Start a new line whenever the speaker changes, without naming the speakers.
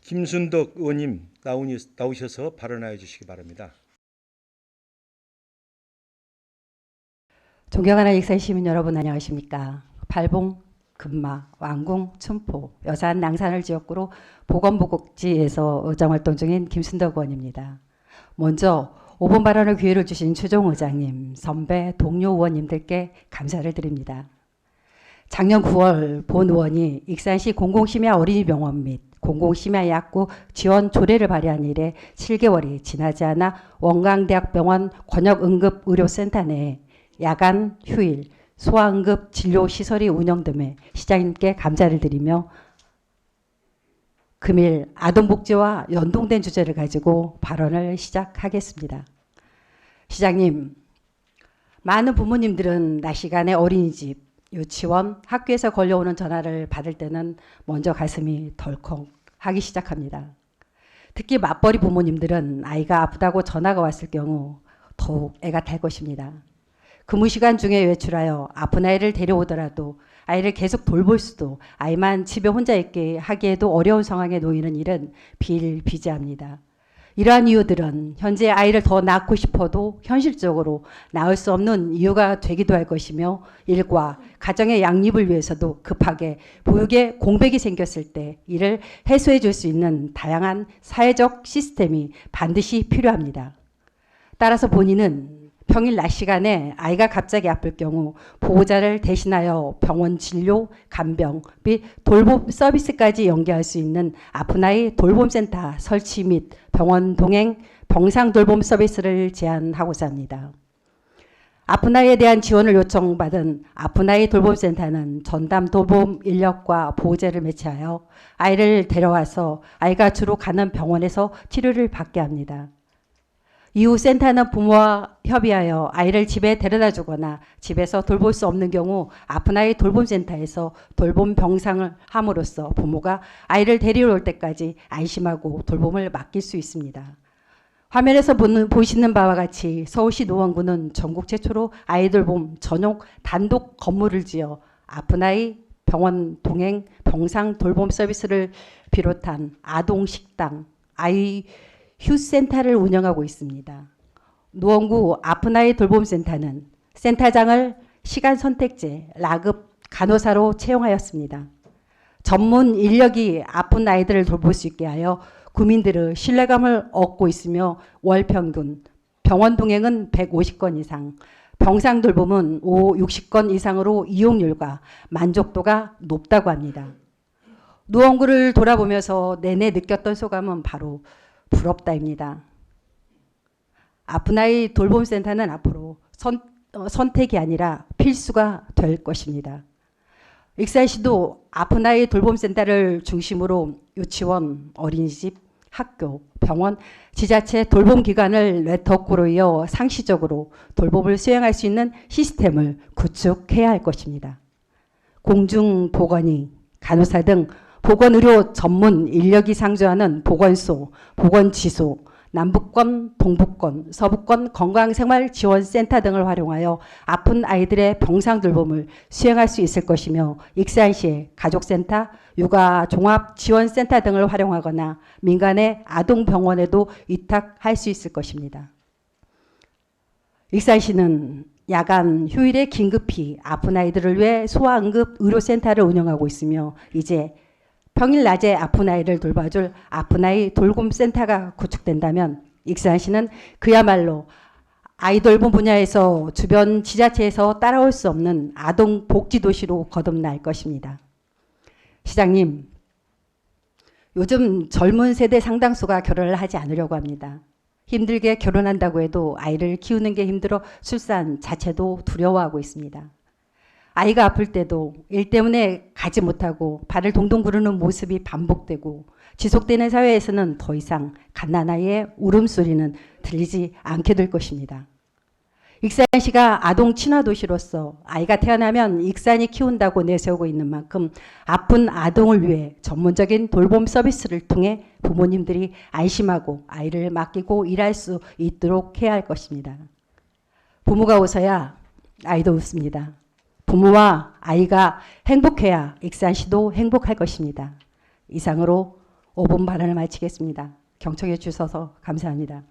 김순덕 의원님 나오셔서 발언하여 주시기 바랍니다.
존경하는 익산 시민 여러분 안녕하십니까. 발봉, 금마, 왕궁, 춘포, 여산, 낭산을 지역구로 보건복지에서 의정활동 중인 김순덕 의원입니다. 먼저 5분 발언의 기회를 주신 최종 의장님, 선배, 동료 의원님들께 감사를 드립니다. 작년 9월 본 의원이 익산시 공공심야 어린이병원 및 공공심야 약국 지원 조례를 발의한 이래 7개월이 지나지 않아 원광대학병원 권역응급의료센터 내에 야간, 휴일, 소아응급 진료시설이 운영됨에 시장님께 감사를 드리며 금일 아동복지와 연동된 주제를 가지고 발언을 시작하겠습니다. 시장님, 많은 부모님들은 낮 시간에 어린이집, 유치원, 학교에서 걸려오는 전화를 받을 때는 먼저 가슴이 덜컥하기 시작합니다. 특히 맞벌이 부모님들은 아이가 아프다고 전화가 왔을 경우 더욱 애가 탈 것입니다. 근무 시간 중에 외출하여 아픈 아이를 데려오더라도 아이를 계속 돌볼 수도 아이만 집에 혼자 있게 하기에도 어려운 상황에 놓이는 일은 비일비재합니다. 이러한 이유들은 현재 아이를 더 낳고 싶어도 현실적으로 낳을 수 없는 이유가 되기도 할 것이며 일과 가정의 양립을 위해서도 급하게 보육에 공백이 생겼을 때 이를 해소해 줄 수 있는 다양한 사회적 시스템이 반드시 필요합니다. 따라서 본인은 평일 낮 시간에 아이가 갑자기 아플 경우 보호자를 대신하여 병원 진료, 간병 및 돌봄 서비스까지 연계할 수 있는 아픈 아이 돌봄센터 설치 및 병원 동행 병상 돌봄 서비스를 제안하고자 합니다. 아픈 아이에 대한 지원을 요청받은 아픈 아이 돌봄센터는 전담 돌봄 인력과 보호자를 매치하여 아이를 데려와서 아이가 주로 가는 병원에서 치료를 받게 합니다. 이후 센터는 부모와 협의하여 아이를 집에 데려다 주거나 집에서 돌볼 수 없는 경우 아픈 아이 돌봄센터에서 돌봄 병상을 함으로써 부모가 아이를 데리러 올 때까지 안심하고 돌봄을 맡길 수 있습니다. 화면에서 보시는 바와 같이 서울시 노원구는 전국 최초로 아이 돌봄 전용 단독 건물을 지어 아픈 아이 병원 동행 병상 돌봄 서비스를 비롯한 아동 식당, 아이 휴센터를 운영하고 있습니다. 노원구 아픈 아이 돌봄센터는 센터장을 시간 선택제, 라급 간호사로 채용하였습니다. 전문 인력이 아픈 아이들을 돌볼 수 있게 하여 구민들의 신뢰감을 얻고 있으며 월 평균 병원 동행은 150건 이상, 병상 돌봄은 60건 이상으로 이용률과 만족도가 높다고 합니다. 노원구를 돌아보면서 내내 느꼈던 소감은 바로 부럽다입니다. 아픈 아이 돌봄센터는 앞으로 선택이 아니라 필수가 될 것입니다. 익산시도 아픈 아이 돌봄센터를 중심으로 유치원, 어린이집, 학교, 병원, 지자체 돌봄기관을 네트워크로 이어 상시적으로 돌봄을 수행할 수 있는 시스템을 구축해야 할 것입니다. 공중보건의, 간호사 등 보건의료 전문 인력이 상주하는 보건소, 보건지소, 남북권, 동북권, 서북권 건강생활지원센터 등을 활용하여 아픈 아이들의 병상 돌봄을 수행할 수 있을 것이며 익산시의 가족센터, 육아종합지원센터 등을 활용하거나 민간의 아동병원에도 위탁할 수 있을 것입니다. 익산시는 야간 휴일에 긴급히 아픈 아이들을 위해 소아응급의료센터를 운영하고 있으며 이제 평일 낮에 아픈 아이를 돌봐줄 아픈 아이 돌봄센터가 구축된다면 익산시는 그야말로 아이 돌봄 분야에서 주변 지자체에서 따라올 수 없는 아동 복지 도시로 거듭날 것입니다. 시장님, 요즘 젊은 세대 상당수가 결혼을 하지 않으려고 합니다. 힘들게 결혼한다고 해도 아이를 키우는 게 힘들어 출산 자체도 두려워하고 있습니다. 아이가 아플 때도 일 때문에 가지 못하고 발을 동동 구르는 모습이 반복되고 지속되는 사회에서는 더 이상 갓난아이의 울음소리는 들리지 않게 될 것입니다. 익산시가 아동 친화 도시로서 아이가 태어나면 익산이 키운다고 내세우고 있는 만큼 아픈 아동을 위해 전문적인 돌봄 서비스를 통해 부모님들이 안심하고 아이를 맡기고 일할 수 있도록 해야 할 것입니다. 부모가 웃어야 아이도 웃습니다. 부모와 아이가 행복해야 익산시도 행복할 것입니다. 이상으로 5분 발언을 마치겠습니다. 경청해 주셔서 감사합니다.